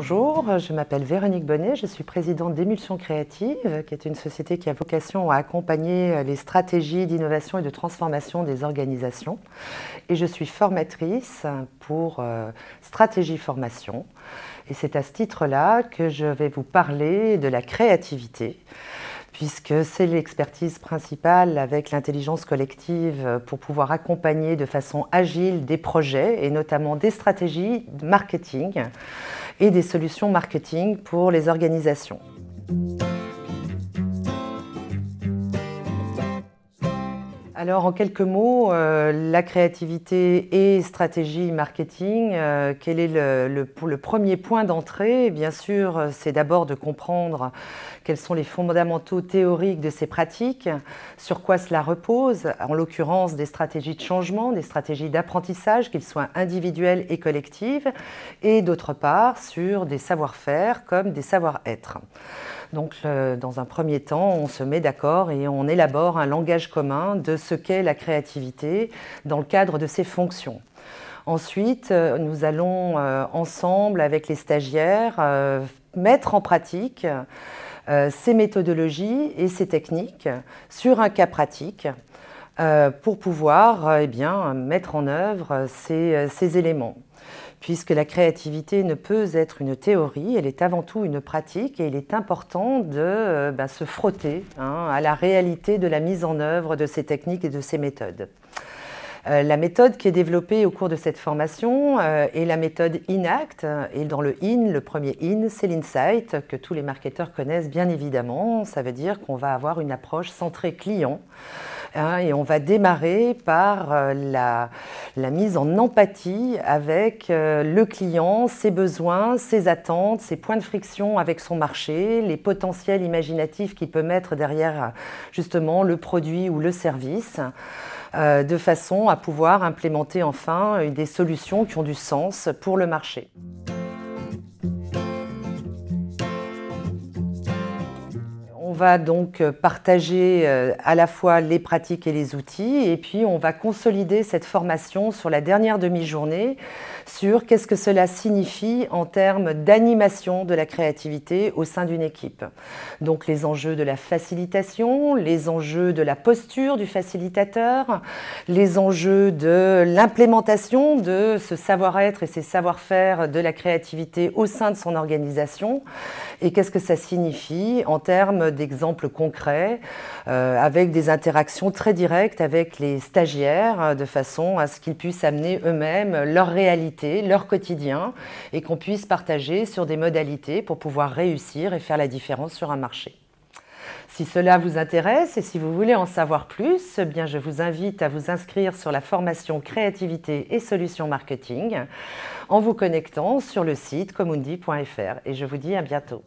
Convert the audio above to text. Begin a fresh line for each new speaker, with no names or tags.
Bonjour, je m'appelle Véronique Bonnet, je suis présidente d'Émulsion Créative, qui est une société qui a vocation à accompagner les stratégies d'innovation et de transformation des organisations. Et je suis formatrice pour Stratégie Formation. Et c'est à ce titre-là que je vais vous parler de la créativité, puisque c'est l'expertise principale avec l'intelligence collective pour pouvoir accompagner de façon agile des projets et notamment des stratégies de marketing et des solutions marketing pour les organisations. Alors en quelques mots, la créativité et stratégie marketing, quel est le premier point d'entrée? Bien sûr, c'est d'abord de comprendre quels sont les fondamentaux théoriques de ces pratiques, sur quoi cela repose, en l'occurrence des stratégies de changement, des stratégies d'apprentissage, qu'ils soient individuelles et collectives, et d'autre part sur des savoir-faire comme des savoir-être. Donc, dans un premier temps, on se met d'accord et on élabore un langage commun de ce qu'est la créativité dans le cadre de ses fonctions. Ensuite, nous allons ensemble avec les stagiaires mettre en pratique ces méthodologies et ces techniques sur un cas pratique pour pouvoir mettre en œuvre ces éléments. Puisque la créativité ne peut être une théorie, elle est avant tout une pratique et il est important de se frotter à la réalité de la mise en œuvre de ces techniques et de ces méthodes. La méthode qui est développée au cours de cette formation est la méthode INACT. Et dans le IN, le premier IN, c'est l'Insight, que tous les marketeurs connaissent bien évidemment. Ça veut dire qu'on va avoir une approche centrée client. Et on va démarrer par la mise en empathie avec le client, ses besoins, ses attentes, ses points de friction avec son marché, les potentiels imaginatifs qu'il peut mettre derrière justement le produit ou le service, de façon à pouvoir implémenter enfin des solutions qui ont du sens pour le marché. On va donc partager à la fois les pratiques et les outils et puis on va consolider cette formation sur la dernière demi-journée sur qu'est-ce que cela signifie en termes d'animation de la créativité au sein d'une équipe. Donc les enjeux de la facilitation, les enjeux de la posture du facilitateur, les enjeux de l'implémentation de ce savoir-être et ces savoir-faire de la créativité au sein de son organisation et qu'est-ce que ça signifie en termes d'exemples concrets avec des interactions très directes avec les stagiaires de façon à ce qu'ils puissent amener eux-mêmes leur réalité, leur quotidien et qu'on puisse partager sur des modalités pour pouvoir réussir et faire la différence sur un marché. Si cela vous intéresse et si vous voulez en savoir plus, eh bien je vous invite à vous inscrire sur la formation Créativité et Solutions Marketing en vous connectant sur le site comundi.fr et je vous dis à bientôt.